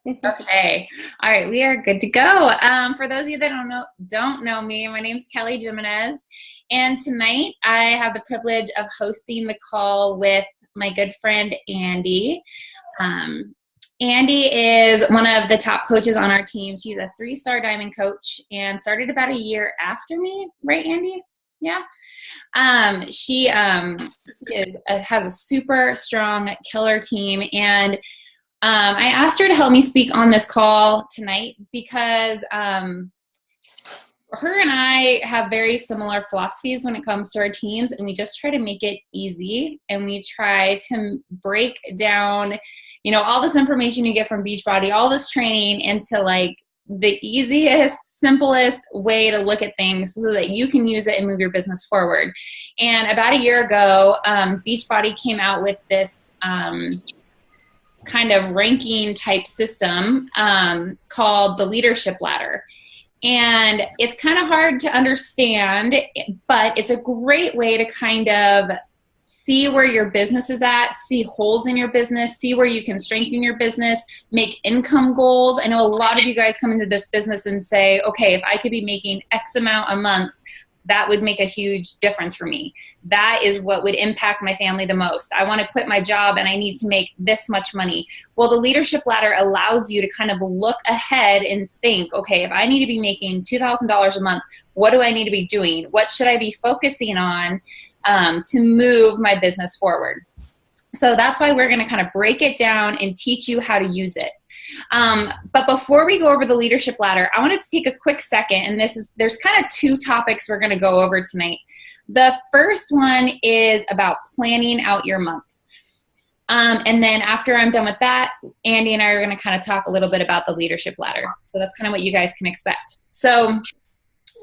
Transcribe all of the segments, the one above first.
Okay. All right. We are good to go. For those of you that don't know me, my name's Kelly Jimenez, and tonight I have the privilege of hosting the call with my good friend Andy. Um, Andy is one of the top coaches on our team. She's a 3-star diamond coach and started about a year after me, right, Andy? Yeah. She has a super strong killer team, and I asked her to help me speak on this call tonight because her and I have very similar philosophies when it comes to our teams, and we just try to make it easy, and we try to break down, all this information you get from Beachbody, all this training into like the easiest, simplest way to look at things so that you can use it and move your business forward. And about a year ago, Beachbody came out with this kind of ranking type system called the leadership ladder. And it's kind of hard to understand, but it's a great way to kind of see where your business is at, see holes in your business, see where you can strengthen your business, make income goals. I know a lot of you guys come into this business and say, okay, if I could be making X amount a month, that would make a huge difference for me. That is what would impact my family the most. I want to quit my job and I need to make this much money. Well, the leadership ladder allows you to kind of look ahead and think, okay, if I need to be making $2,000 a month, what do I need to be doing? What should I be focusing on to move my business forward? So that's why we're going to kind of break it down and teach you how to use it. But before we go over the leadership ladder, I wanted to take a quick second, and there's kind of 2 topics we're going to go over tonight. The first one is about planning out your month. And then after I'm done with that, Andy and I are going to kind of talk a little bit about the leadership ladder. So that's kind of what you guys can expect. So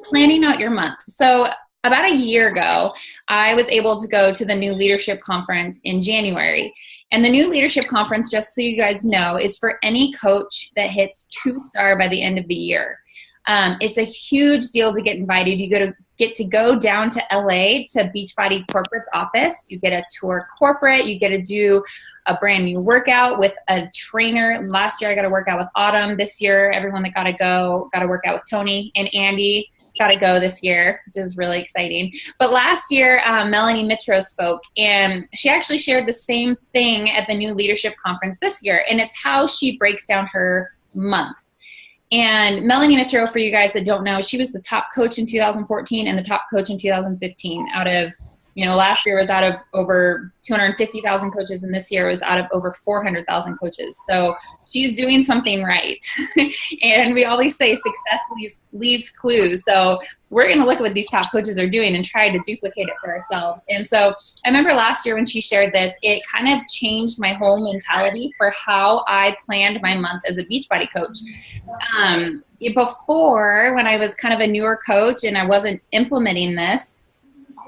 planning out your month. So about a year ago, I was able to go to the new leadership conference in January. And the new leadership conference, just so you guys know, is for any coach that hits 2-star by the end of the year. It's a huge deal to get invited. You get to go down to LA to Beachbody Corporate's office. You get a tour corporate. You get to do a brand new workout with a trainer. Last year, I got to work out with Autumn. This year, everyone that got to work out with Tony and Andy. Got to go this year, which is really exciting. But last year, Melanie Mitro spoke, and she actually shared the same thing at the new leadership conference this year, and it's how she breaks down her month. And Melanie Mitro, for you guys that don't know, she was the top coach in 2014 and the top coach in 2015 out of, last year was out of over 250,000 coaches, and this year was out of over 400,000 coaches. So she's doing something right. And we always say success leaves clues. So we're going to look at what these top coaches are doing and try to duplicate it for ourselves. And so I remember last year when she shared this, it kind of changed my whole mentality for how I planned my month as a Beachbody coach. Before, when I was kind of a newer coach and I wasn't implementing this,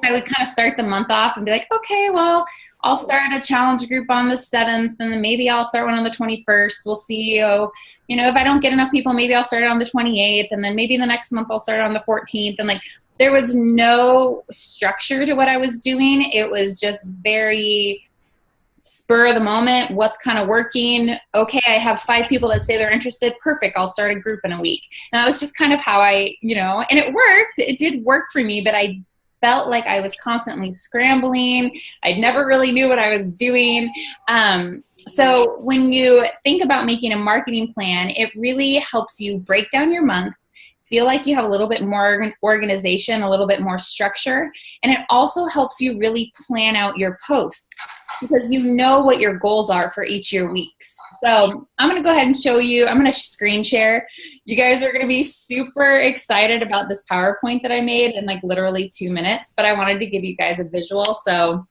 I would kind of start the month off and be like, okay, well, I'll start a challenge group on the 7th, and then maybe I'll start one on the 21st. We'll see. If I don't get enough people, maybe I'll start it on the 28th, and then maybe the next month I'll start it on the 14th. And there was no structure to what I was doing. It was just very spur of the moment. What's kind of working? Okay, I have 5 people that say they're interested. Perfect. I'll start a group in a week. And that was just kind of how and it worked. It did work for me, but I felt like I was constantly scrambling. I never really knew what I was doing. So when you think about making a marketing plan, it really helps you break down your month, feel like you have a little bit more organization, a little bit more structure, and it also helps you really plan out your posts because you know what your goals are for each of your weeks. So I'm going to go ahead and show you. I'm going to screen share. You guys are going to be super excited about this PowerPoint that I made in literally 2 minutes, but I wanted to give you guys a visual, so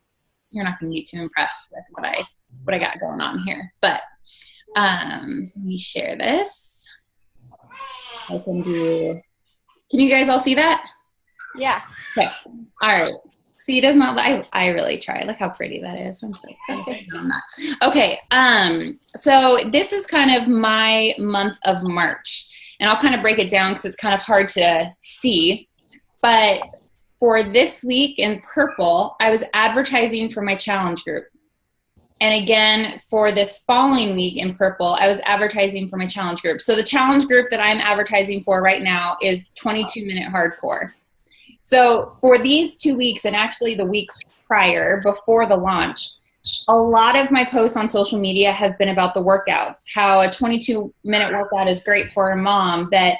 you're not going to be too impressed with what I got going on here. But let me share this. Can you guys all see that? Yeah. Okay. All right. See, it does not, I really try. Look how pretty that is. I'm so proud of that. Okay. So this is kind of my month of March, and I'll kind of break it down because it's kind of hard to see. But for this week in purple, I was advertising for my challenge group. And again, for this following week in purple, I was advertising for my challenge group. So the challenge group that I'm advertising for right now is 22-minute hardcore. So for these 2 weeks, and actually the week prior, before the launch, a lot of my posts on social media have been about the workouts, how a 22-minute workout is great for a mom, that,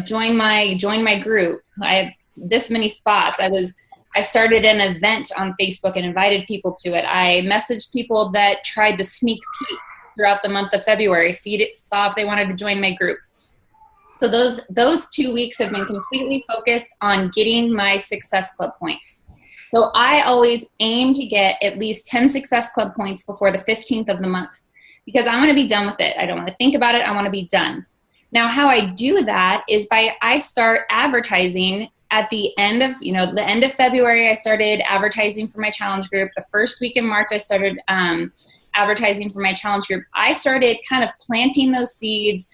join my group. I have this many spots. I started an event on Facebook and invited people to it. I messaged people that tried the sneak peek throughout the month of February, saw if they wanted to join my group. So those 2 weeks have been completely focused on getting my Success Club points. So I always aim to get at least 10 Success Club points before the 15th of the month, because I want to be done with it. I don't want to think about it. I want to be done. Now, how I do that is I start advertising at the end of, the end of February. I started advertising for my challenge group. The first week in March, I started advertising for my challenge group. I started kind of planting those seeds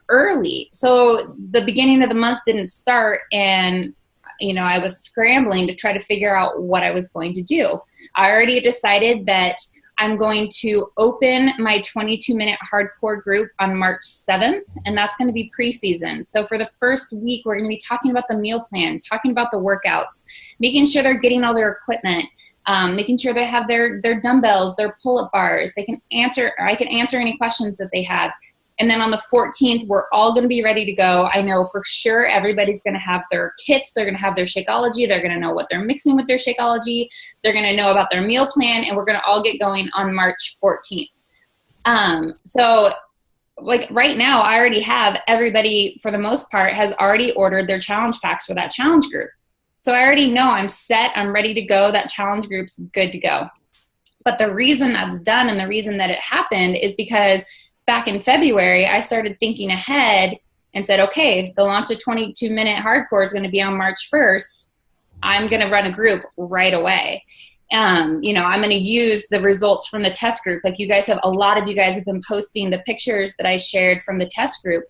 early. So the beginning of the month didn't start, and I was scrambling to try to figure out what I was going to do. I already decided that I'm going to open my 22-minute hardcore group on March 7th, and that's going to be preseason. So for the first week, we're going to be talking about the meal plan, talking about the workouts, making sure they're getting all their equipment, making sure they have their dumbbells, their pull-up bars. I can answer any questions that they have. And then on the 14th, we're all going to be ready to go. I know for sure everybody's going to have their kits. They're going to have their Shakeology. They're going to know what they're mixing with their Shakeology. They're going to know about their meal plan, and we're going to all get going on March 14th. So like right now, I already have everybody, for the most part, has already ordered their challenge packs for that challenge group. So I already know I'm set. I'm ready to go. That challenge group's good to go. But the reason that's done and the reason that it happened is because back in February, I started thinking ahead and said, okay, the launch of 22-minute hardcore is going to be on March 1st. I'm going to run a group right away. I'm going to use the results from the test group. Like a lot of you guys have been posting the pictures that I shared from the test group,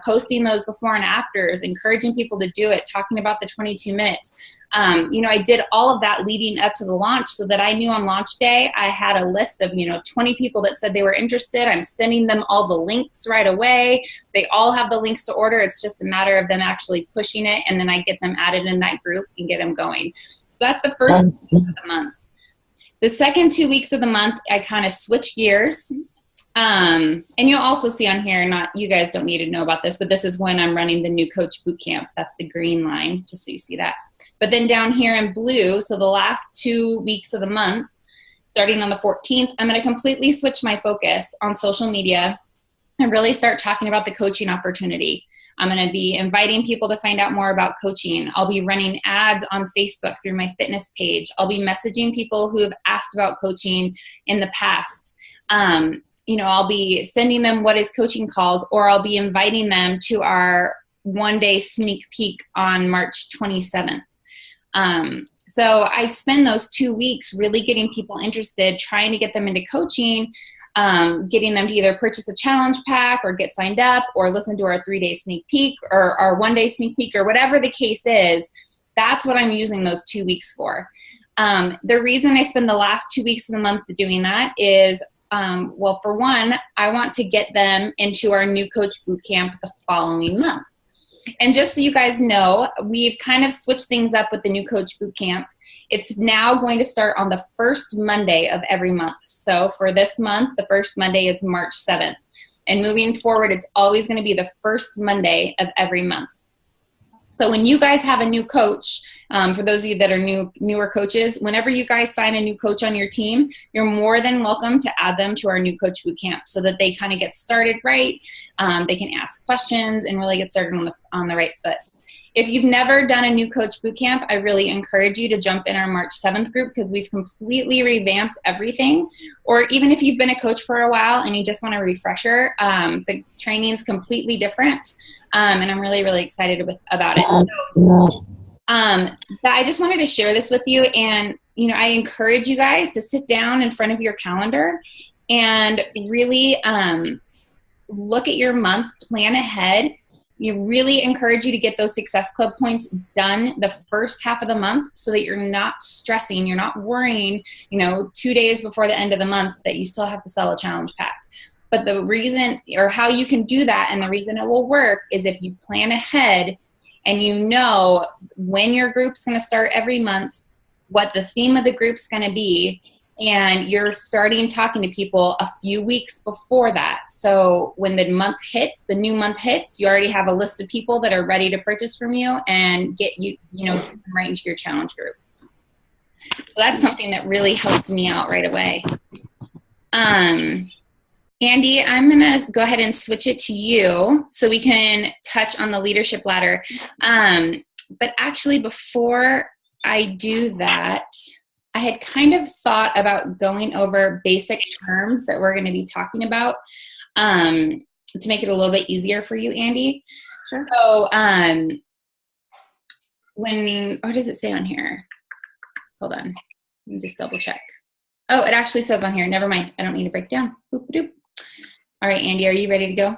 posting those before and afters, encouraging people to do it, talking about the 22 minutes. I did all of that leading up to the launch so that I knew on launch day I had a list of, 20 people that said they were interested. I'm sending them all the links right away. They all have the links to order. It's just a matter of them actually pushing it, and then I get them added in that group and get them going. So that's the first week of the month. The second 2 weeks of the month, I kind of switch gears. And you'll also see on here, you guys don't need to know about this, but this is when I'm running the new coach boot camp. That's the green line, just so you see that. But then down here in blue, so the last 2 weeks of the month, starting on the 14th, I'm going to completely switch my focus on social media and really start talking about the coaching opportunity. I'm going to be inviting people to find out more about coaching. I'll be running ads on Facebook through my fitness page. I'll be messaging people who have asked about coaching in the past. I'll be sending them what is coaching calls, or I'll be inviting them to our one-day sneak peek on March 27th. So I spend those 2 weeks really getting people interested, trying to get them into coaching, getting them to either purchase a challenge pack or get signed up or listen to our 3-day sneak peek or our 1-day sneak peek or whatever the case is. That's what I'm using those 2 weeks for. The reason I spend the last 2 weeks of the month doing that is, for one, I want to get them into our new coach boot camp the following month. And just so you guys know, we've kind of switched things up with the new coach boot camp. It's now going to start on the first Monday of every month. So for this month, the first Monday is March 7th. And moving forward, it's always going to be the first Monday of every month. So when you guys have a new coach, for those of you that are newer coaches, whenever you guys sign a new coach on your team, you're more than welcome to add them to our new coach boot camp so that they kind of get started right. They can ask questions and really get started on the right foot. If you've never done a new coach boot camp, I really encourage you to jump in our March 7th group because we've completely revamped everything. Or even if you've been a coach for a while and you just want a refresher, the training's completely different. And I'm really, really excited about it. So, I just wanted to share this with you. And, I encourage you guys to sit down in front of your calendar and really look at your month, plan ahead, you really encourage you to get those Success Club points done the first half of the month so that you're not stressing, you're not worrying, 2 days before the end of the month that you still have to sell a challenge pack. But the reason, or how you can do that, and the reason it will work, is if you plan ahead and you know when your group's going to start every month, what the theme of the group's going to be, and you're starting talking to people a few weeks before that. So when the new month hits, you already have a list of people that are ready to purchase from you and get you, right into your challenge group. So that's something that really helped me out right away. Andy, I'm going to go ahead and switch it to you so we can touch on the leadership ladder. But actually, before I do that, I had kind of thought about going over basic terms that we're going to be talking about to make it a little bit easier for you, Andy. Sure. So what does it say on here? Hold on. Let me just double check. Oh, it actually says on here. Never mind. I don't need to break down. Boop-a-doop. All right, Andy, are you ready to go?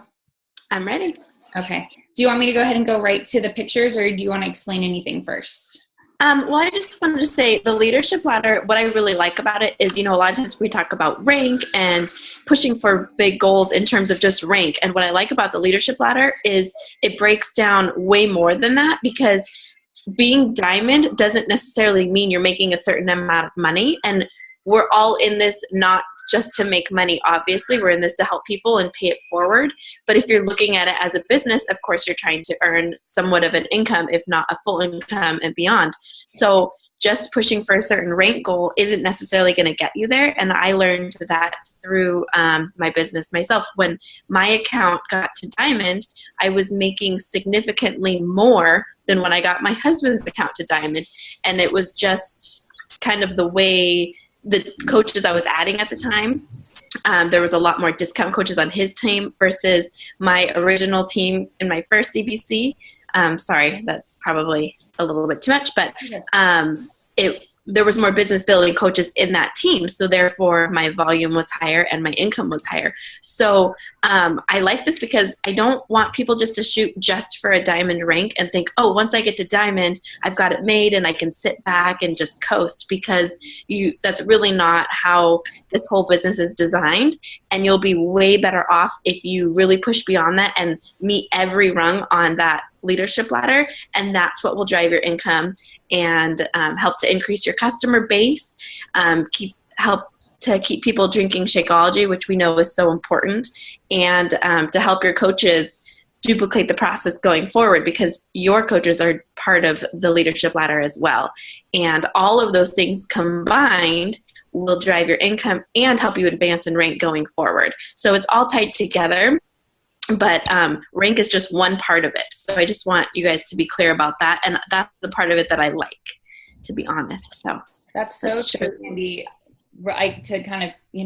I'm ready. Okay. Do you want me to go ahead and go right to the pictures, or do you want to explain anything first? Well, I just wanted to say the leadership ladder, what I really like about it is, a lot of times we talk about rank and pushing for big goals in terms of just rank. And what I like about the leadership ladder is it breaks down way more than that, because being diamond doesn't necessarily mean you're making a certain amount of money. And we're all in this not just to make money, obviously. We're in this to help people and pay it forward. But if you're looking at it as a business, of course, you're trying to earn somewhat of an income, if not a full income and beyond. So just pushing for a certain rank goal isn't necessarily going to get you there. And I learned that through my business myself. When my account got to diamond, I was making significantly more than when I got my husband's account to diamond. And it was just kind of the way the coaches I was adding at the time, there was a lot more discount coaches on his team versus my original team in my first CBC. Sorry, that's probably a little bit too much, but there was more business building coaches in that team. So therefore my volume was higher and my income was higher. So I like this because I don't want people just to shoot just for a diamond rank and think, oh, once I get to diamond, I've got it made and I can sit back and just coast, because that's really not how this whole business is designed. And you'll be way better off if you really push beyond that and meet every rung on that leadership ladder, and that's what will drive your income and help to increase your customer base, help to keep people drinking Shakeology, which we know is so important, and to help your coaches duplicate the process going forward, because your coaches are part of the leadership ladder as well. And all of those things combined will drive your income and help you advance and rank going forward. So it's all tied together. But rank is just one part of it. So I just want you guys to be clear about that. And that's the part of it that I like, to be honest. So that's so true, Andy. To kind of, we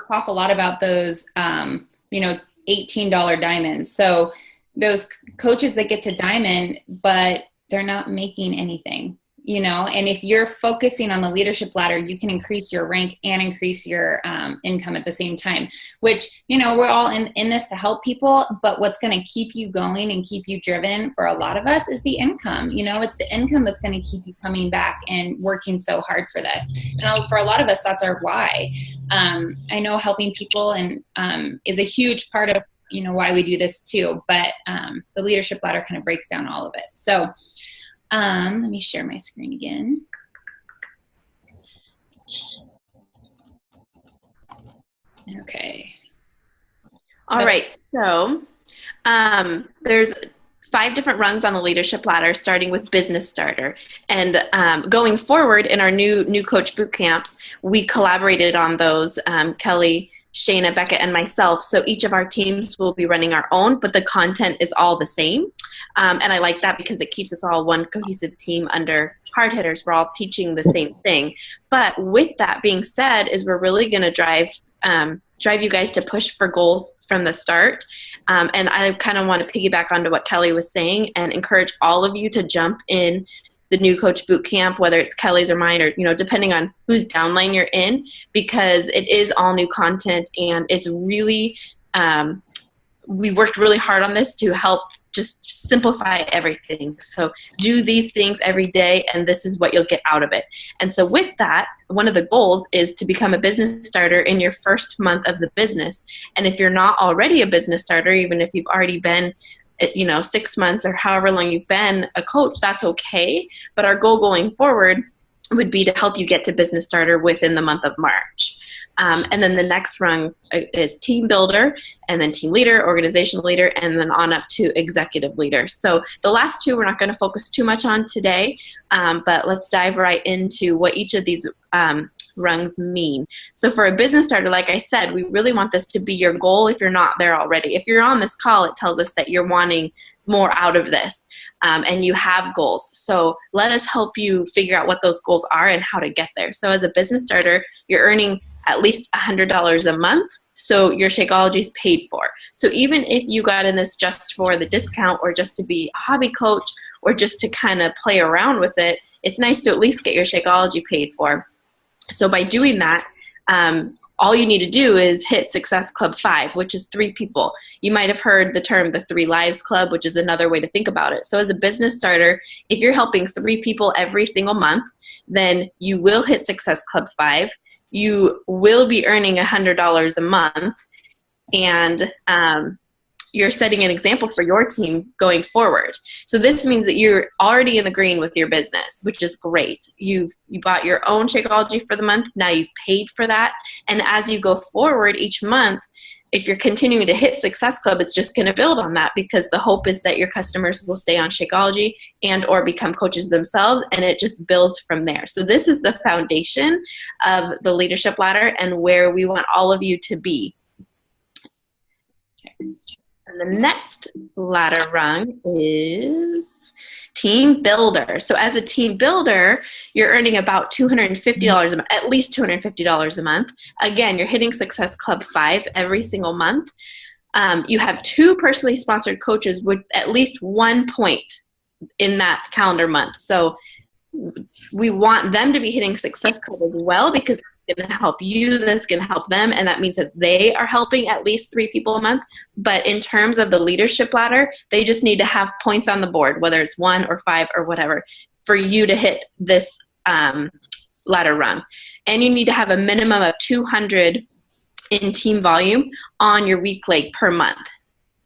talk a lot about those, $18 diamonds. So those coaches that get to diamond, but they're not making anything. And if you're focusing on the leadership ladder, you can increase your rank and increase your income at the same time, which, we're all in this to help people, but what's going to keep you going and keep you driven for a lot of us is the income. It's the income that's going to keep you coming back and working so hard for this. For a lot of us, that's our why. I know helping people is a huge part of, why we do this too, but the leadership ladder kind of breaks down all of it. So let me share my screen again. Okay. All right. So there's 5 different rungs on the leadership ladder, starting with business starter. And going forward in our new coach boot camps, we collaborated on those, Kelly, Shayna, Becca, and myself. So each of our teams will be running our own, but the content is all the same. And I like that because it keeps us all one cohesive team under hard hitters. We're all teaching the same thing. But with that being said, is we're really going to drive you guys to push for goals from the start. And I kind of want to piggyback onto what Kelly was saying and encourage all of you to jump in the new coach boot camp, whether it's Kelly's or mine, or, depending on whose downline you're in, because it is all new content and it's really, we worked really hard on this to help just simplify everything. So do these things every day, and this is what you'll get out of it. And so with that, one of the goals is to become a business starter in your first month of the business. And if you're not already a business starter, even if you've already been 6 months or however long you've been a coach, that's okay. But our goal going forward would be to help you get to business starter within the month of March. And then the next rung is team builder, and then team leader, organization leader, and then on up to executive leader. So the last two we're not going to focus too much on today, but let's dive right into what each of these rungs mean. So for a business starter, like I said, we really want this to be your goal if you're not there already. If you're on this call, it tells us that you're wanting more out of this, and you have goals. So let us help you figure out what those goals are and how to get there. So as a business starter, you're earning at least $100 a month, so your Shakeology is paid for. So even if you got in this just for the discount, or just to be a hobby coach, or just to kind of play around with it, it's nice to at least get your Shakeology paid for. So by doing that, all you need to do is hit Success Club 5, which is 3 people. You might have heard the term the 3 Lives Club, which is another way to think about it. So as a business starter, if you're helping 3 people every single month, then you will hit Success Club 5. You will be earning $100 a month, and you're setting an example for your team going forward. So this means that you're already in the green with your business, which is great. You bought your own Shakeology for the month. Now you've paid for that. And as you go forward each month, if you're continuing to hit Success Club, it's just going to build on that, because the hope is that your customers will stay on Shakeology and or become coaches themselves, and it just builds from there. So this is the foundation of the leadership ladder and where we want all of you to be. And the next ladder rung is team builder. So as a team builder, you're earning about $250 a month, at least $250 a month. Again, you're hitting Success Club 5 every single month. You have 2 personally sponsored coaches with at least 1 point in that calendar month. So we want them to be hitting Success Club as well, because it's going to help you, that's going to help them, and that means that they are helping at least 3 people a month. But in terms of the leadership ladder, they just need to have points on the board, whether it's 1 or 5 or whatever, for you to hit this ladder rung. And you need to have a minimum of 200 in team volume on your week leg per month,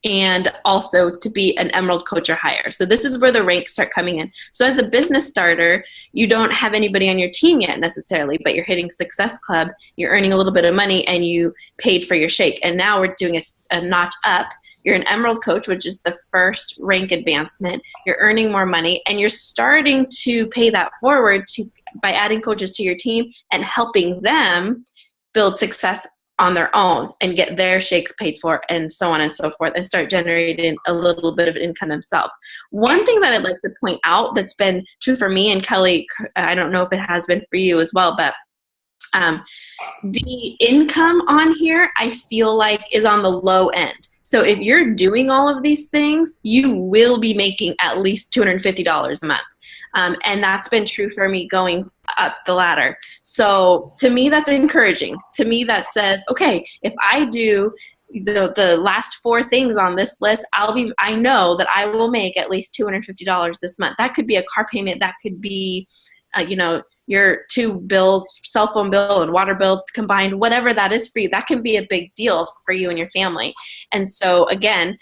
and also to be an Emerald coach or higher. So this is where the ranks start coming in. So as a business starter, you don't have anybody on your team yet necessarily, but you're hitting Success Club, you're earning a little bit of money, and you paid for your shake. And now we're doing a notch up. You're an Emerald coach, which is the first rank advancement. You're earning more money, and you're starting to pay that forward by adding coaches to your team and helping them build success on their own and get their shakes paid for, and so on and so forth, and start generating a little bit of income themselves. One thing that I'd like to point out that's been true for me, and Kelly, I don't know if it has been for you as well, but the income on here, I feel like, is on the low end. So if you're doing all of these things, you will be making at least $250 a month. And that's been true for me going up the ladder. So to me, that's encouraging. To me, that says, okay, if I do the last 4 things on this list, I know that I will make at least $250 this month. That could be a car payment. That could be, your 2 bills, cell phone bill and water bill combined, whatever that is for you. That can be a big deal for you and your family. And so again,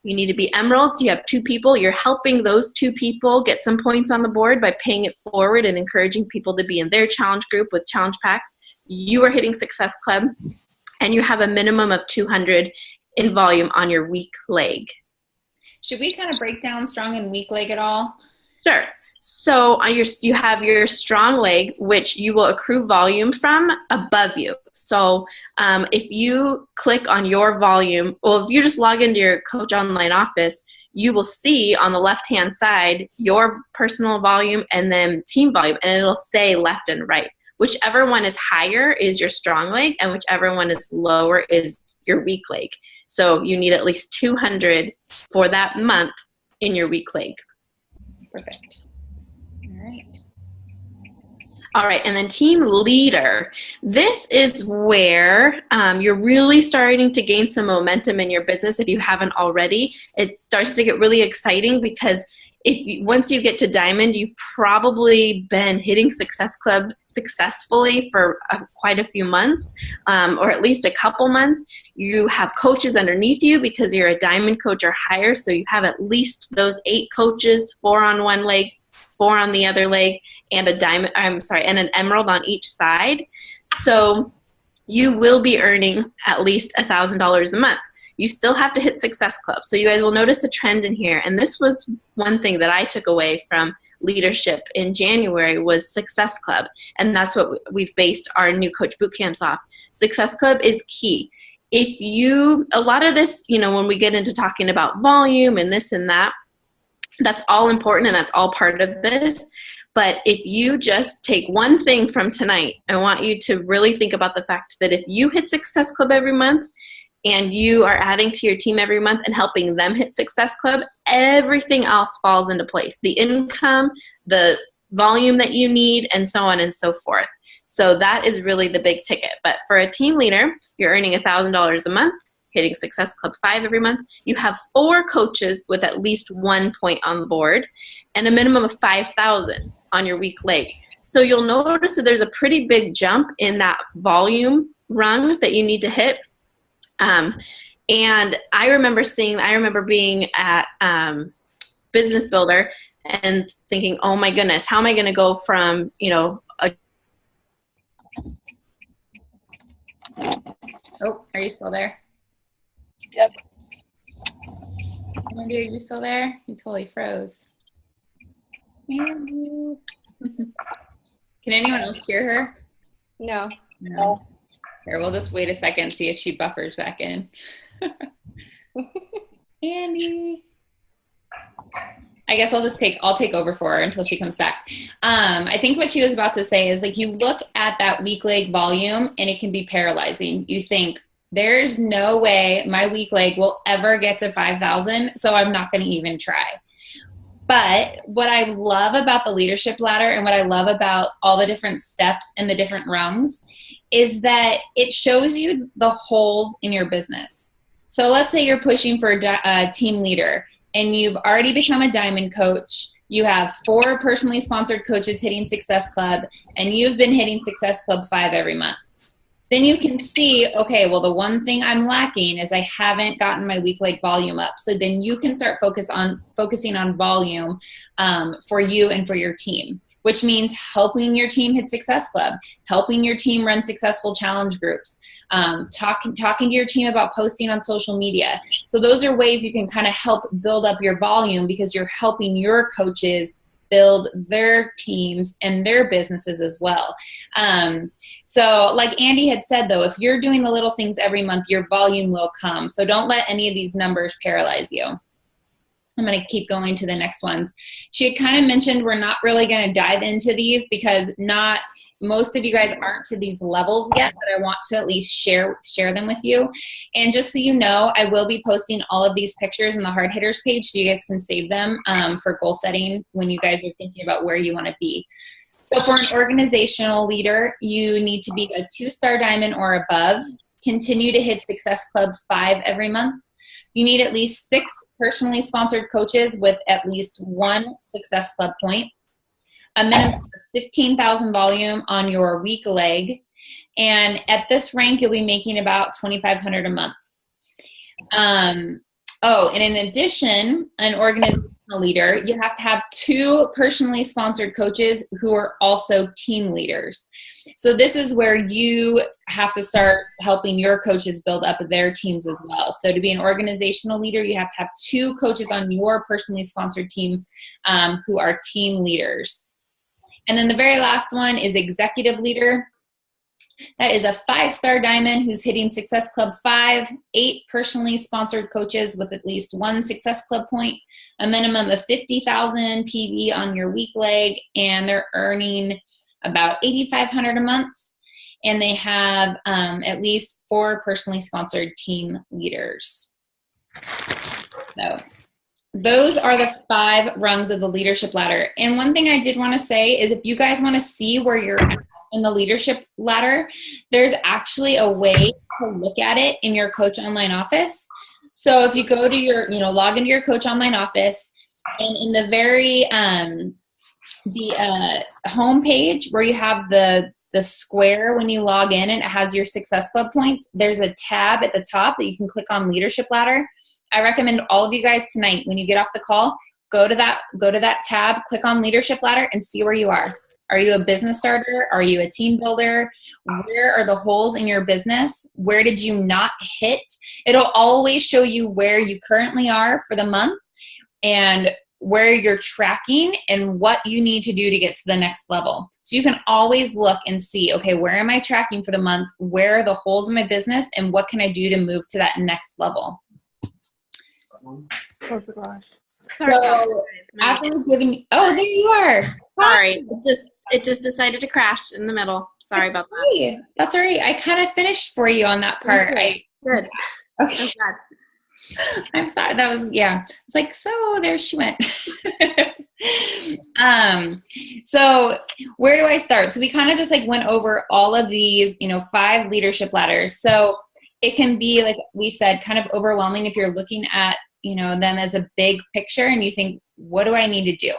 you need to be Emerald. You have 2 people. You're helping those 2 people get some points on the board by paying it forward and encouraging people to be in their challenge group with challenge packs. You are hitting Success Club, and you have a minimum of 200 in volume on your weak leg. Should we kind of break down strong and weak leg at all? Sure. So you have your strong leg, which you will accrue volume from above you. So if you click on your volume, or if you just log into your Coach Online office, you will see on the left-hand side your personal volume and then team volume, and it'll say left and right. Whichever one is higher is your strong leg, and whichever one is lower is your weak leg. So you need at least 200 for that month in your weak leg. Perfect. All right. All right, and then team leader. This is where you're really starting to gain some momentum in your business if you haven't already. It starts to get really exciting because once you get to diamond, you've probably been hitting Success Club successfully for quite a few months, or at least a couple months. You have coaches underneath you because you're a diamond coach or higher, so you have at least those 8 coaches, 4 on one leg, 4 on the other leg, and and an emerald on each side. So you will be earning at least $1,000 a month. You still have to hit Success Club. So you guys will notice a trend in here. And this was one thing that I took away from leadership in January was Success Club. And that's what we've based our new coach boot camps off. Success Club is key. A lot of this, when we get into talking about volume and this and that, that's all important and that's all part of this. But if you just take one thing from tonight, I want you to really think about the fact that if you hit Success Club every month and you are adding to your team every month and helping them hit Success Club, everything else falls into place. The income, the volume that you need, and so on and so forth. So that is really the big ticket. But for a team leader, you're earning $1,000 a month, hitting Success Club 5 every month. You have 4 coaches with at least 1 point on the board and a minimum of 5,000 on your weak leg. So you'll notice that there's a pretty big jump in that volume rung that you need to hit. And I remember being at Business Builder and thinking, oh my goodness, how am I going to go from, Oh, are you still there? Yep. Andy, are you still there? You totally froze. Andy. Can anyone else hear her? No. No. Here, we'll just wait a second, see if she buffers back in. Andy. I guess I'll take over for her until she comes back. I think what she was about to say is, like, you look at that weak leg volume and it can be paralyzing. You think, there's no way my weak leg will ever get to 5,000, so I'm not going to even try. But what I love about the leadership ladder and what I love about all the different steps and the different rungs is that it shows you the holes in your business. So let's say you're pushing for a team leader and you've already become a diamond coach. You have 4 personally sponsored coaches hitting Success Club, and you've been hitting Success Club 5 every month. Then you can see, okay, well, the one thing I'm lacking is I haven't gotten my weak leg volume up. So then you can start focusing on volume for you and for your team, which means helping your team hit Success Club, helping your team run successful challenge groups, talking to your team about posting on social media. So those are ways you can kind of help build up your volume because you're helping your coaches build their teams and their businesses as well. So like Andy had said, though, if you're doing the little things every month, your volume will come. So don't let any of these numbers paralyze you. I'm going to keep going to the next ones. She had kind of mentioned we're not really going to dive into these because not most of you guys aren't to these levels yet, but I want to at least share them with you. And just so you know, I will be posting all of these pictures in the hard hitters page so you guys can save them for goal setting when you guys are thinking about where you want to be. So for an organizational leader, you need to be a 2-star diamond or above, continue to hit Success Club 5 every month. You need at least 6 personally sponsored coaches with at least 1 Success Club point, a minimum of 15,000 volume on your weak leg, and at this rank, you'll be making about $2,500 a month. And in addition, an organizational leader, you have to have 2 personally sponsored coaches who are also team leaders. So this is where you have to start helping your coaches build up their teams as well. So to be an organizational leader, you have to have 2 coaches on your personally sponsored team who are team leaders. And then the very last one is executive leader. That is a 5-star diamond who's hitting Success Club 5, 8 personally sponsored coaches with at least 1 Success Club point, a minimum of 50,000 PV on your weak leg, and they're earning about $8,500 a month. And they have at least 4 personally sponsored team leaders. So those are the 5 rungs of the leadership ladder. And one thing I did want to say is if you guys want to see where you're at in the leadership ladder, there's actually a way to look at it in your Coach Online office. So if you go to your, log into your Coach Online office, and in the very home page where you have the square when you log in and it has your Success Club points, there's a tab at the top that you can click on Leadership Ladder. I recommend all of you guys tonight, when you get off the call, go to that tab, click on Leadership Ladder, and see where you are. Are you a business starter? Are you a team builder? Where are the holes in your business? Where did you not hit? It'll always show you where you currently are for the month and where you're tracking and what you need to do to get to the next level. So you can always look and see, okay, where am I tracking for the month? Where are the holes in my business? And what can I do to move to that next level? Close the garage. So after giving, oh, there you are. Sorry, it just decided to crash in the middle. Sorry about that. Hey, that's all right. I kind of finished for you on that part. Good. Okay. I'm sorry. That was, yeah. It's like, so there she went. So where do I start? So we kind of just like went over all of these, 5 leadership ladders. So it can be, like we said, kind of overwhelming if you're looking at, them as a big picture and you think, what do I need to do?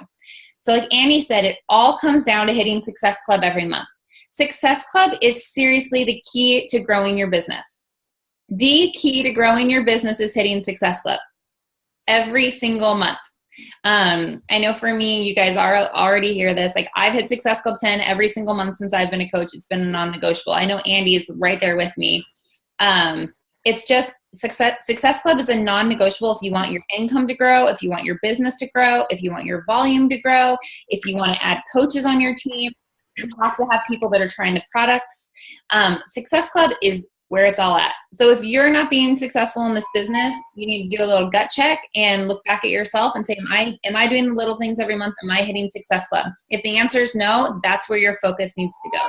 So like Annie said, it all comes down to hitting Success Club every month. Success Club is seriously the key to growing your business. The key to growing your business is hitting Success Club every single month. I know for me, you guys already hear this. Like I've hit Success Club 10 every single month since I've been a coach. It's been non-negotiable. I know Andy is right there with me. It's just Success Club is a non-negotiable if you want your income to grow, if you want your business to grow, if you want your volume to grow, if you want to add coaches on your team, you have to have people that are trying the products. Success Club is where it's all at. So if you're not being successful in this business, you need to do a little gut check and look back at yourself and say, am I doing the little things every month? Am I hitting Success Club? If the answer is no, that's where your focus needs to go.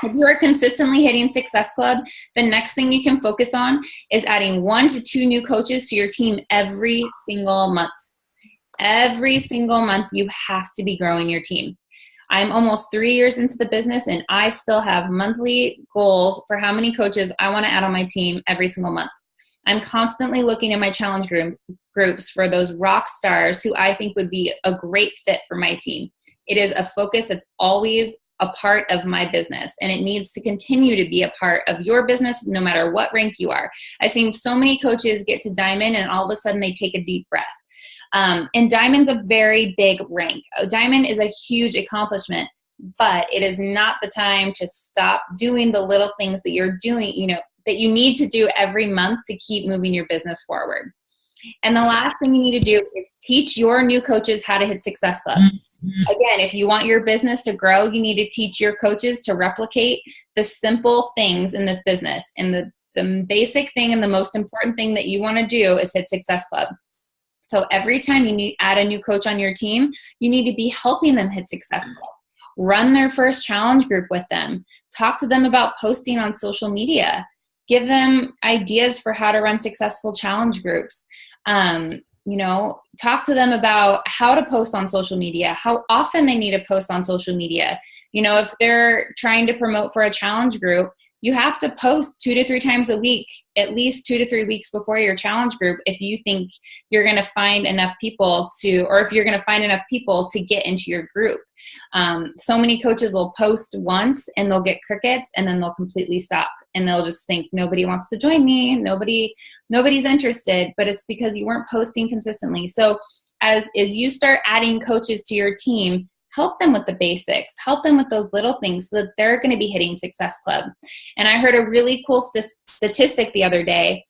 If you are consistently hitting Success Club, the next thing you can focus on is adding 1 to 2 new coaches to your team every single month. Every single month, you have to be growing your team. I'm almost 3 years into the business and I still have monthly goals for how many coaches I want to add on my team every single month. I'm constantly looking at my challenge groups for those rock stars who I think would be a great fit for my team. It is a focus that's always a part of my business, and it needs to continue to be a part of your business no matter what rank you are. I've seen so many coaches get to diamond and all of a sudden they take a deep breath. And diamond's a very big rank. Diamond is a huge accomplishment, but it is not the time to stop doing the little things that you're doing, that you need to do every month to keep moving your business forward. And the last thing you need to do is teach your new coaches how to hit Success Club. Again, if you want your business to grow, you need to teach your coaches to replicate the simple things in this business. And the basic thing and the most important thing that you want to do is hit Success Club. So every time you add a new coach on your team, you need to be helping them hit Success Club. Run their first challenge group with them. Talk to them about posting on social media. Give them ideas for how to run successful challenge groups. Talk to them about how to post on social media, how often they need to post on social media. If they're trying to promote for a challenge group, you have to post 2 to 3 times a week, at least 2 to 3 weeks before your challenge group if you think you're going to find enough people if you're going to find enough people to get into your group. So many coaches will post once and they'll get crickets and then they'll completely stop and they'll just think nobody wants to join me, nobody's interested, but it's because you weren't posting consistently. So as you start adding coaches to your team, help them with the basics, help them with those little things so that they're going to be hitting Success Club. And I heard a really cool statistic the other day.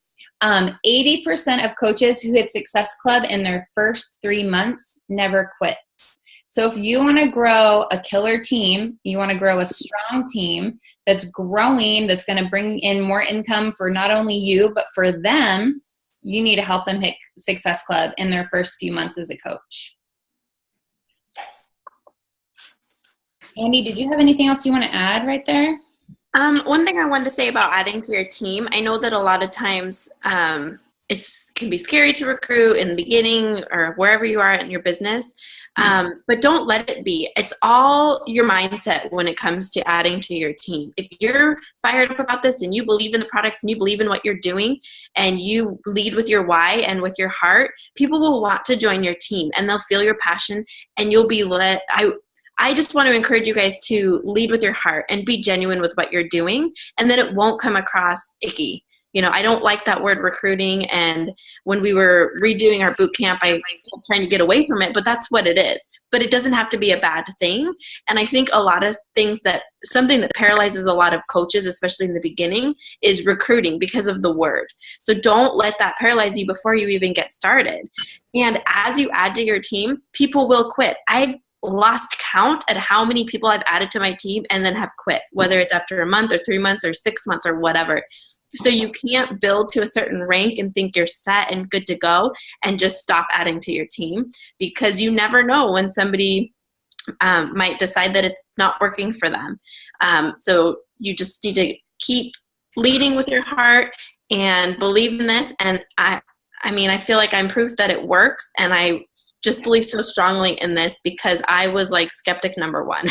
80% of coaches who hit Success Club in their first 3 months never quit. So if you want to grow a killer team, you want to grow a strong team that's growing, that's going to bring in more income for not only you, but for them, you need to help them hit Success Club in their first few months as a coach. Andy, did you have anything else you want to add right there? One thing I wanted to say about adding to your team, I know that a lot of times can be scary to recruit in the beginning or wherever you are in your business. But don't let it be. It's all your mindset when it comes to adding to your team. If you're fired up about this and you believe in the products and you believe in what you're doing and you lead with your why and with your heart, people will want to join your team and they'll feel your passion and you'll be lit. I just want to encourage you guys to lead with your heart and be genuine with what you're doing, and then it won't come across icky. I don't like that word recruiting, and when we were redoing our boot camp, I kept trying to get away from it, but that's what it is. But it doesn't have to be a bad thing. And I think a lot of something that paralyzes a lot of coaches, especially in the beginning, is recruiting because of the word. So don't let that paralyze you before you even get started. And as you add to your team, people will quit. I've lost count at how many people I've added to my team and then have quit, whether it's after a month or 3 months or 6 months or whatever. So you can't build to a certain rank and think you're set and good to go and just stop adding to your team, because you never know when somebody might decide that it's not working for them. So you just need to keep leading with your heart and believe in this. And I feel like I'm proof that it works. And I just believe so strongly in this because I was like skeptic number one.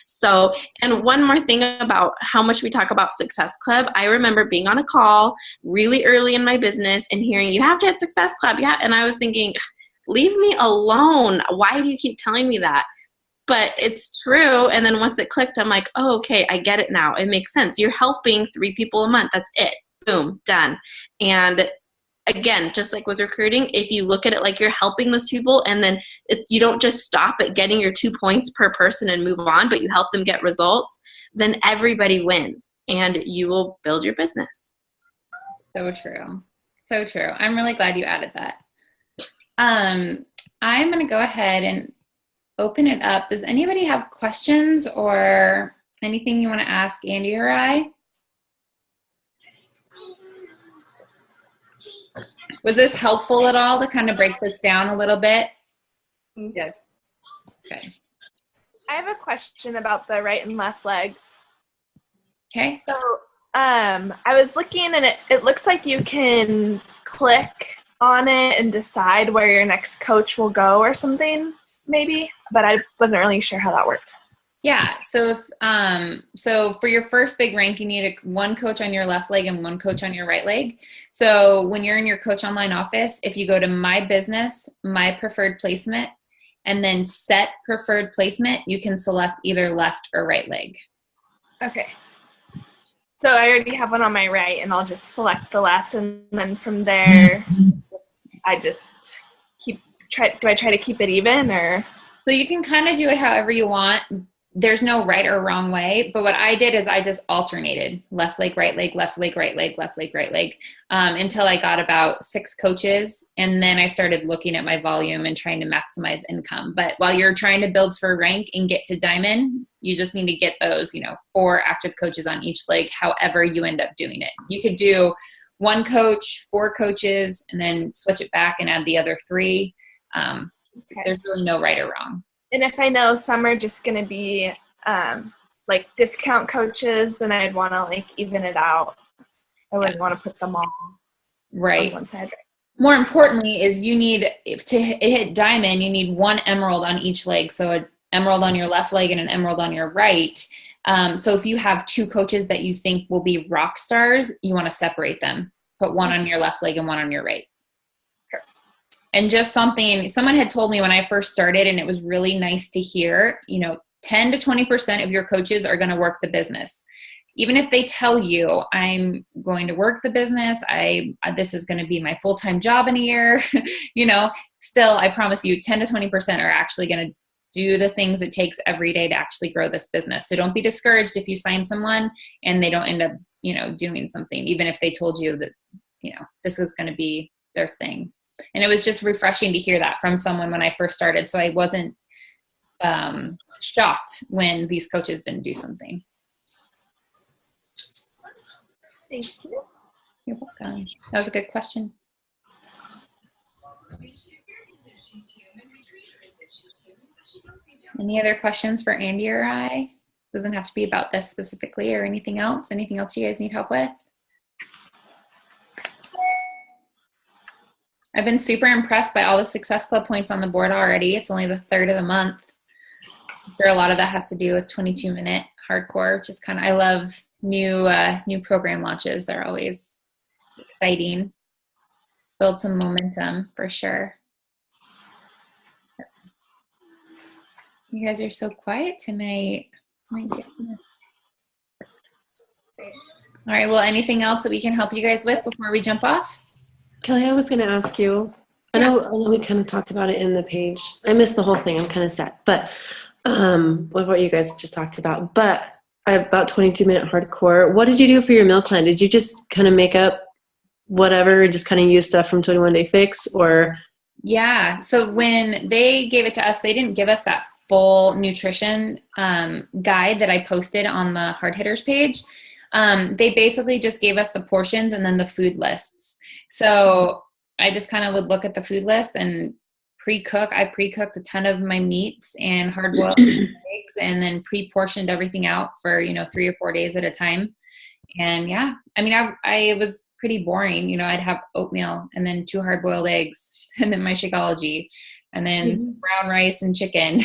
So, and one more thing about how much we talk about Success Club. I remember being on a call really early in my business and hearing, you have to have Success Club. Yeah. And I was thinking, leave me alone. Why do you keep telling me that? But it's true. And then once it clicked, I'm like, oh, okay, I get it now. It makes sense. You're helping 3 people a month. That's it. Boom, done. And again, just like with recruiting, if you look at it like you're helping those people, and then you don't just stop at getting your 2 points per person and move on, but you help them get results, then everybody wins and you will build your business. So true. So true. I'm really glad you added that. I'm going to go ahead and open it up. Does anybody have questions or anything you want to ask Andy or I? Was this helpful at all to kind of break this down a little bit? Yes. Okay. I have a question about the right and left legs. Okay. So I was looking and it looks like you can click on it and decide where your next coach will go or something, maybe, but I wasn't really sure how that worked. Yeah. So so for your first big rank, you need one coach on your left leg and one coach on your right leg. So when you're in your coach online office, if you go to my business, my preferred placement, and then set preferred placement, you can select either left or right leg. Okay. So I already have one on my right and I'll just select the left, and then from there, I just do I try to keep it even, or? So you can kind of do it however you want. There's no right or wrong way, but what I did is I just alternated left leg, right leg, left leg, right leg, left leg, right leg, until I got about 6 coaches. And then I started looking at my volume and trying to maximize income. But while you're trying to build for rank and get to diamond, you just need to get those, 4 active coaches on each leg, however you end up doing it. You could do 1 coach, 4 coaches, and then switch it back and add the other 3. Okay. There's really no right or wrong. And if I know some are just going to be like discount coaches, then I'd want to like even it out. I wouldn't want to put them all on one side. More importantly is you need, to hit diamond, you need 1 emerald on each leg. So an emerald on your left leg and an emerald on your right. So if you have 2 coaches that you think will be rock stars, you want to separate them. Put 1 on your left leg and 1 on your right. And just someone had told me when I first started, and it was really nice to hear, 10 to 20% of your coaches are going to work the business. Even if they tell you, I'm going to work the business, this is going to be my full-time job in a year, still, I promise you 10 to 20% are actually going to do the things it takes every day to actually grow this business. So don't be discouraged if you sign someone and they don't end up, doing something, even if they told you that, this is going to be their thing. And it was just refreshing to hear that from someone when I first started. So I wasn't shocked when these coaches didn't do something. Thank you. You're welcome. That was a good question. Any other questions for Andy or I? Doesn't have to be about this specifically or anything else. Anything else you guys need help with? I've been super impressed by all the Success Club points on the board already. It's only the third of the month. Sure, a lot of that has to do with 22-minute hardcore, which is kind of, I love new program launches. They're always exciting. Build some momentum for sure. You guys are so quiet tonight. My goodness. All right, well, anything else that we can help you guys with before we jump off? Kelly, I was going to ask you, I know we kind of talked about it in the page. I missed the whole thing. I'm kind of sad, but with what you guys just talked about. But I have about 22-minute hardcore. What did you do for your meal plan? Did you just kind of make up whatever and just kind of use stuff from 21 Day Fix, or? Yeah. So when they gave it to us, they didn't give us that full nutrition guide that I posted on the Hard Hitters page. They basically just gave us the portions and then the food lists. So I just kind of would look at the food list and I pre-cooked a ton of my meats and hard-boiled eggs, and then pre-portioned everything out for, 3 or 4 days at a time. And yeah, I mean, I was pretty boring. I'd have oatmeal and then 2 hard-boiled eggs and then my Shakeology and then some brown rice and chicken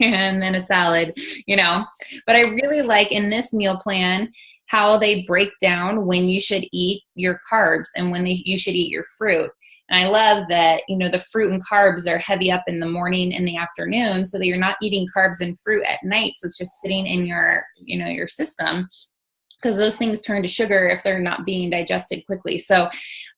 and then a salad, But I really like in this meal plan how they break down when you should eat your carbs and when you should eat your fruit. And I love that, the fruit and carbs are heavy up in the morning and the afternoon, so that you're not eating carbs and fruit at night. So it's just sitting in your, your system, because those things turn to sugar if they're not being digested quickly. So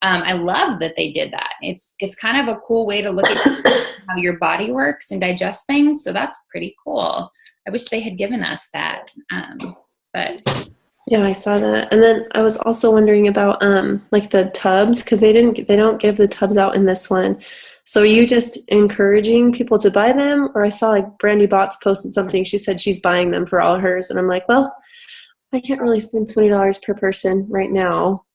I love that they did that. It's kind of a cool way to look at how your body works and digest things. So that's pretty cool. I wish they had given us that. But yeah, I saw that. And then I was also wondering about like the tubs, because they don't give the tubs out in this one. So are you just encouraging people to buy them? Or I saw like Brandy Botts posted something. She said she's buying them for all hers. And I'm like, well, I can't really spend $20 per person right now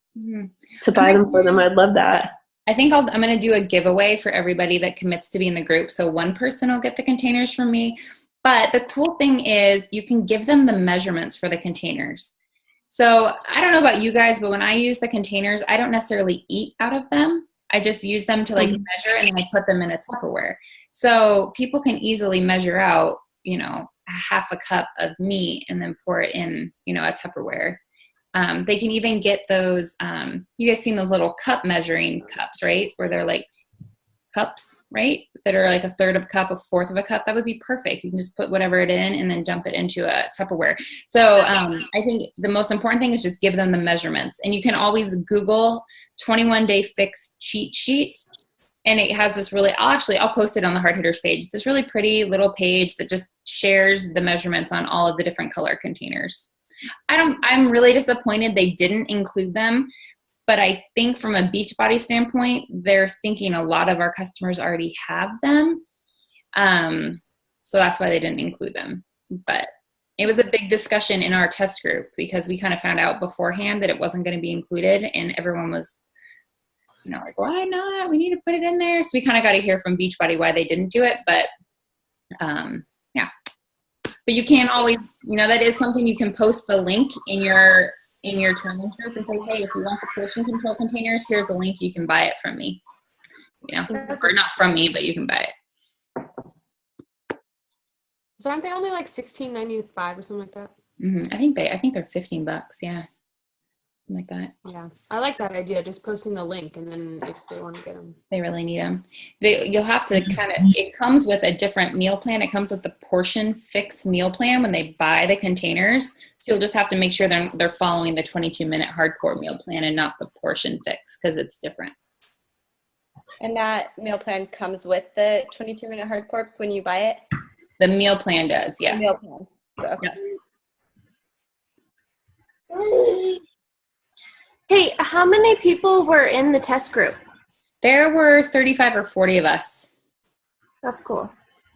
to buy them for them. I'd love that. I think I'm going to do a giveaway for everybody that commits to be in the group. So one person will get the containers from me. But the cool thing is you can give them the measurements for the containers. So I don't know about you guys, but when I use the containers, I don't necessarily eat out of them. I just use them to measure, and then I put them in a Tupperware. So people can easily measure out, a half a cup of meat and then pour it in, a Tupperware. They can even get those, you guys seen those little cup measuring cups, right? Where they're like cups, right? That are like a third of a cup, a fourth of a cup. That would be perfect. You can just put whatever it in and then dump it into a Tupperware. So I think the most important thing is just give them the measurements. And you can always Google 21 Day Fix cheat sheet. And it has this I'll post it on the Hard Hitters page. This really pretty little page that just shares the measurements on all of the different color containers. I'm really disappointed they didn't include them. But I think from a Beachbody standpoint, they're thinking a lot of our customers already have them. So that's why they didn't include them. But it was a big discussion in our test group, because we kind of found out beforehand that it wasn't going to be included, and everyone was, like, why not? We need to put it in there. So we kind of got to hear from Beachbody why they didn't do it. But yeah. But you can always, that is something you can post the link in your challenge group and say, hey, if you want the portion control containers, here's a link. You can buy it from me. Or not from me, but you can buy it. So aren't they only like $16.95 or something like that? Mm-hmm. I think they're $15. Yeah. Something like that. Yeah. I like that idea. Just posting the link, and then if they want to get them. They really need them. You'll have to it comes with a different meal plan. It comes with the portion fix meal plan when they buy the containers. So you'll just have to make sure they're following the 22-minute hardcore meal plan and not the portion fix, because it's different. And that meal plan comes with the 22-minute hardcore when you buy it? The meal plan does, yes. The meal plan. Okay. Yeah. Hey, how many people were in the test group? There were 35 or 40 of us. That's cool.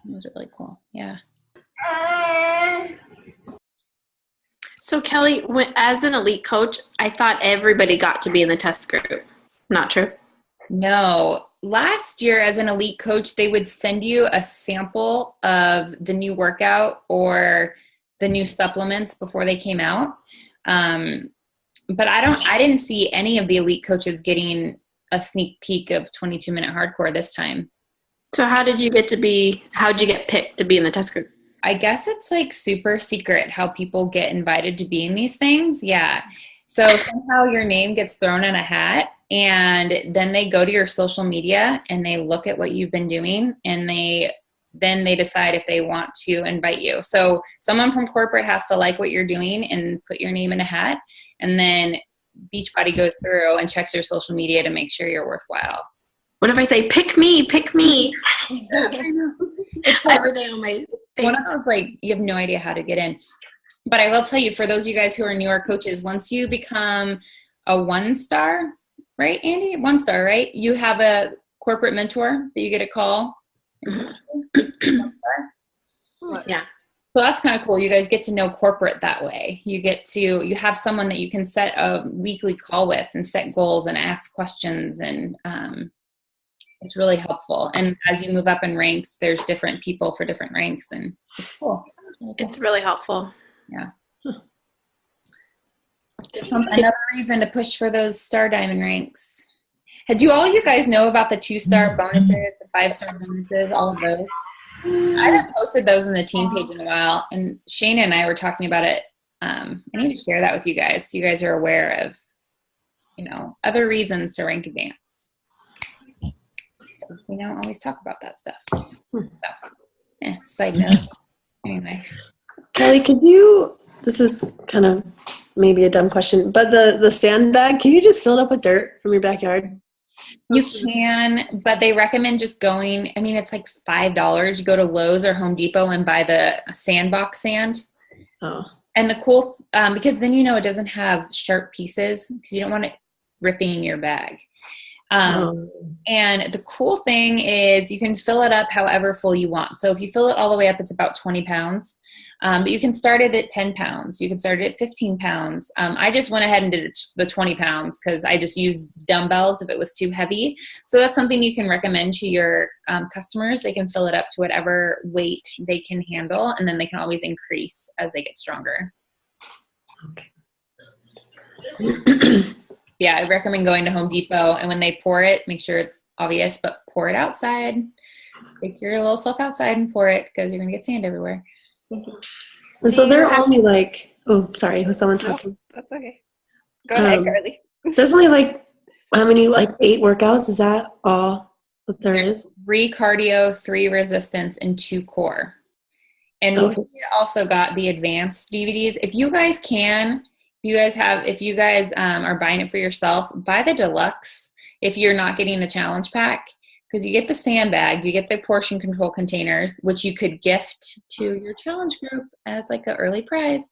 It was really cool. Yeah. So Kelly, as an elite coach, I thought everybody got to be in the test group. Not true? No. Last year, as an elite coach, they would send you a sample of the new workout or the new supplements before they came out. But I didn't see any of the elite coaches getting a sneak peek of 22-minute hardcore this time. So how'd you get picked to be in the test group? I guess it's like super secret how people get invited to be in these things. Yeah. So somehow your name gets thrown in a hat, and then they go to your social media and they look at what you've been doing, and then they decide if they want to invite you. So someone from corporate has to like what you're doing and put your name in a hat, and then Beachbody goes through and checks your social media to make sure you're worthwhile. What if I say, pick me? It's like, every day on my one of those, like, you have no idea how to get in. But I will tell you, for those of you guys who are newer coaches, once you become a 1-star, right, Andy? 1-star, right? You have a corporate mentor that you get a call. Mm-hmm. Yeah. So that's kind of cool. You guys get to know corporate that way. You have someone that you can set a weekly call with and set goals and ask questions, and it's really helpful. And as you move up in ranks, there's different people for different ranks, and it's cool. It's really helpful. Yeah. Another reason to push for those star diamond ranks. Do all you guys know about the 2-star bonuses, the 5-star bonuses, all of those? I haven't posted those in the team page in a while, and Shayna and I were talking about it. I need to share that with you guys so you guys are aware of, other reasons to rank advance. We don't always talk about that stuff. So, side note. Anyway. Kelly, this is kind of maybe a dumb question, but the sandbag, can you just fill it up with dirt from your backyard? You can, but they recommend just going, it's like $5. You go to Lowe's or Home Depot and buy the sandbox sand. Oh. And the cool, because then it doesn't have sharp pieces, because you don't want it ripping in your bag. And the cool thing is you can fill it up however full you want. So if you fill it all the way up, it's about 20 pounds. But you can start it at 10 pounds. You can start it at 15 pounds. I just went ahead and did the 20 pounds because I just used dumbbells if it was too heavy. So that's something you can recommend to your customers. They can fill it up to whatever weight they can handle, and then they can always increase as they get stronger. Okay. Yeah, I recommend going to Home Depot, and when they pour it, make sure it's obvious, but pour it outside. Take your little self outside and pour it, because you're going to get sand everywhere. And so they're only was someone talking? That's okay. Go ahead, Carly. There's only how many, 8 workouts? Is that all that there's 3 cardio, 3 resistance, and 2 core. And we also got the advanced DVDs. If you guys are buying it for yourself, buy the deluxe if you're not getting the challenge pack, because you get the sandbag, you get the portion control containers, which you could gift to your challenge group as an early prize.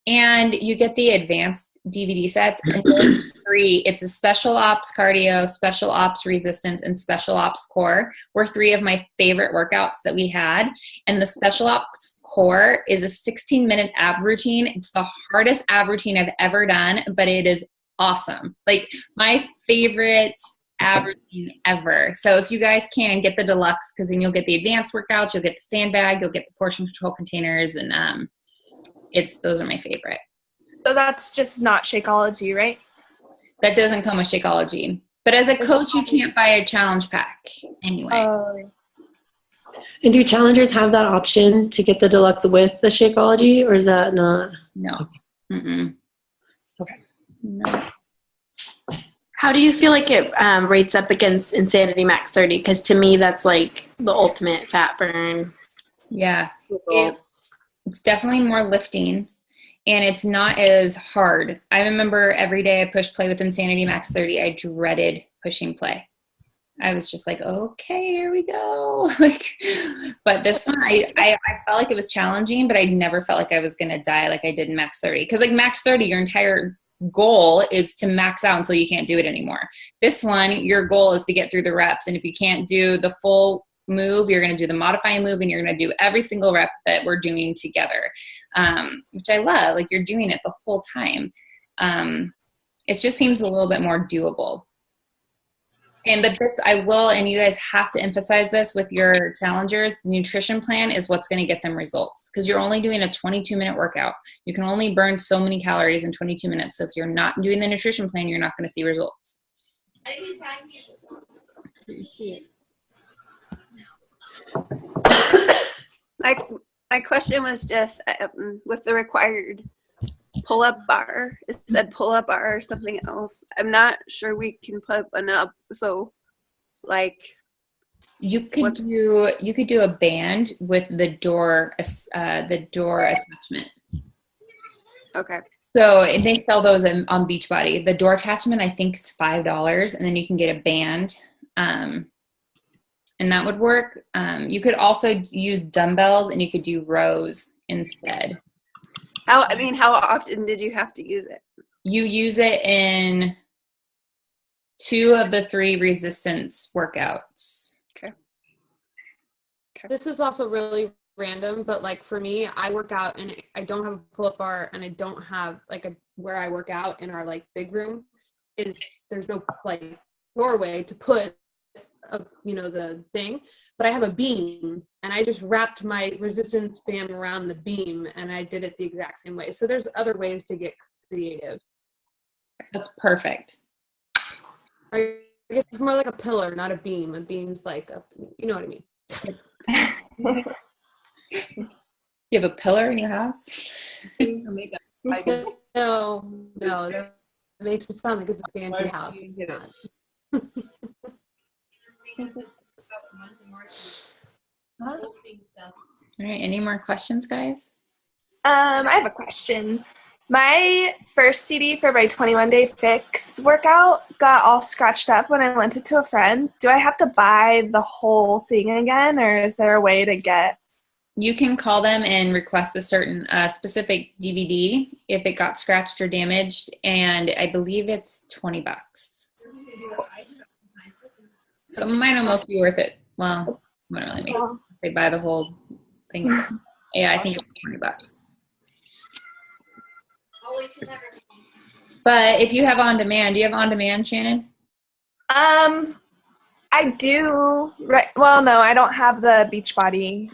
And you get the advanced DVD sets. And those 3, it's a special ops cardio, special ops resistance, and special ops core were 3 of my favorite workouts that we had. And the special ops core is a 16-minute ab routine. It's the hardest ab routine I've ever done, but it is awesome. My favorite ab routine ever. So if you guys can, get the deluxe, because then you'll get the advanced workouts, you'll get the sandbag, you'll get the portion control containers, and those are my favorite. So that's just not Shakeology, right? That doesn't come with Shakeology. But as a coach, you can't buy a challenge pack anyway. And do challengers have that option to get the deluxe with the Shakeology, or is that not? No. Mm-mm. Okay. No. How do you feel like it rates up against Insanity Max 30? Because to me, that's the ultimate fat burn. Yeah. It's definitely more lifting, and it's not as hard. I remember every day I pushed play with Insanity Max 30, I dreaded pushing play. I was just okay, here we go. But this one, I felt like it was challenging, but I never felt like I was going to die like I did in Max 30. Because Max 30, your entire goal is to max out until you can't do it anymore. This one, your goal is to get through the reps. And if you can't do the full move, you're going to do the modifying move, and you're going to do every single rep that we're doing together, which I love. You're doing it the whole time. It just seems a little bit more doable. But this, I will, and you guys have to emphasize this with your challengers, the nutrition plan is what's going to get them results, because you're only doing a 22-minute workout. You can only burn so many calories in 22 minutes. So if you're not doing the nutrition plan, you're not going to see results. My question was just with the required pull-up bar. It said pull-up bar or something else. I'm not sure we can put one up. So, like, you could do a band with the door attachment. Okay. So they sell those on Beachbody. The door attachment I think is $5, and then you can get a band, and that would work. You could also use dumbbells, and you could do rows instead. How often did you have to use it? You use it in 2 of the 3 resistance workouts. Okay. This is also really random, but like for me, I work out and I don't have a pull-up bar, and I don't have like where I work out in our like big room there's no like doorway to put the thing, but I have a beam, and I just wrapped my resistance band around the beam, and I did it the exact same way. So there's other ways to get creative. That's perfect. I guess it's more like a pillar, not a beam. A beam's like you know what I mean. You have a pillar in your house? No, that makes it sound like it's a fancy house. All right, any more questions, guys? I have a question. My first CD for my 21-day fix workout got all scratched up when I lent it to a friend. Do I have to buy the whole thing again, or is there a way to get? You can call them and request a certain specific DVD if it got scratched or damaged, and I believe it's $20. So it might almost be worth it. Well, it wouldn't really make it. They buy the whole thing. Yeah, I think it's $20. But if you have on demand, do you have on demand, Shannon? I do. Right. Well, no, I don't have the Beachbody.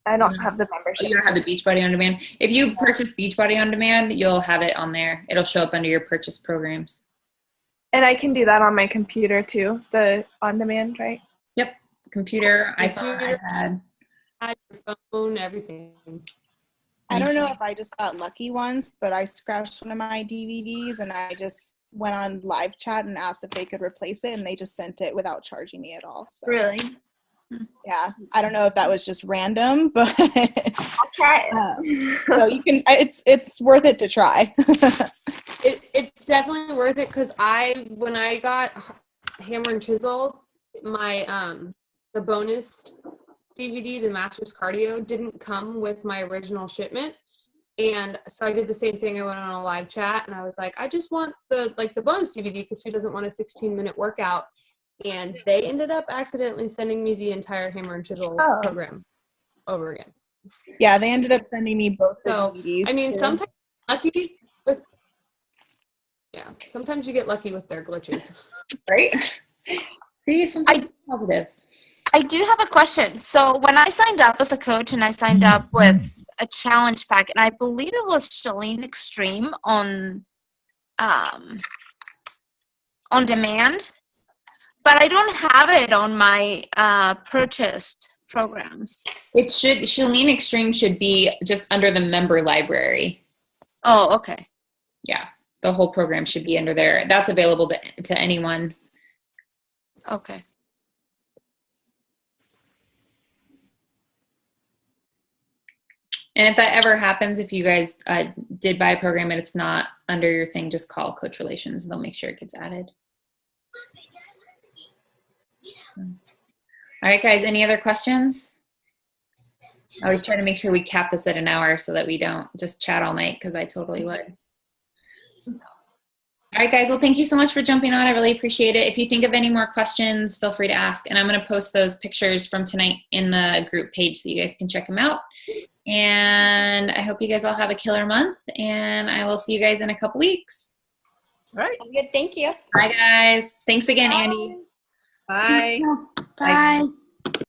I don't have the membership. Oh, you don't have the Beachbody on demand. If you purchase Beachbody on demand, you'll have it on there. It'll show up under your purchase programs. And I can do that on my computer too. The on demand, right? Yep. Computer, iPhone, iPad. Your phone, everything. I don't know if I just got lucky once, but I scratched one of my DVDs and I just went on live chat and asked if they could replace it, and they just sent it without charging me at all. So, really? Yeah. I don't know if that was just random, but I'll try it. So you can. It's worth it to try. It's definitely worth it, because when I got Hammer and Chisel, my the bonus DVD, the Masters Cardio, didn't come with my original shipment, and so I did the same thing. I went on a live chat and I was like, I just want the bonus DVD, because who doesn't want a 16-minute workout? And they ended up accidentally sending me the entire Hammer and Chisel program over again. Yeah, they ended up sending me both the DVDs. I mean, too. sometimes sometimes you get lucky with their glitches. Right? See, sometimes it's positive. I do have a question. So when I signed up as a coach, and I signed up with a challenge pack, and I believe it was Shalene Extreme on demand, but I don't have it on my purchased programs. Shalene Extreme should be just under the member library. Oh, okay. Yeah, the whole program should be under there. That's available to anyone. Okay. And if that ever happens, if you guys did buy a program and it's not under your thing, just call Coach Relations. They'll make sure it gets added. All right, guys, any other questions? I always try to make sure we cap this at an hour so that we don't just chat all night, because I totally would. All right, guys, well, thank you so much for jumping on. I really appreciate it. If you think of any more questions, feel free to ask. And I'm going to post those pictures from tonight in the group page so you guys can check them out. And I hope you guys all have a killer month, and I will see you guys in a couple weeks. All right. Good. Thank you. Bye, guys. Thanks again, Andy. Bye. Bye.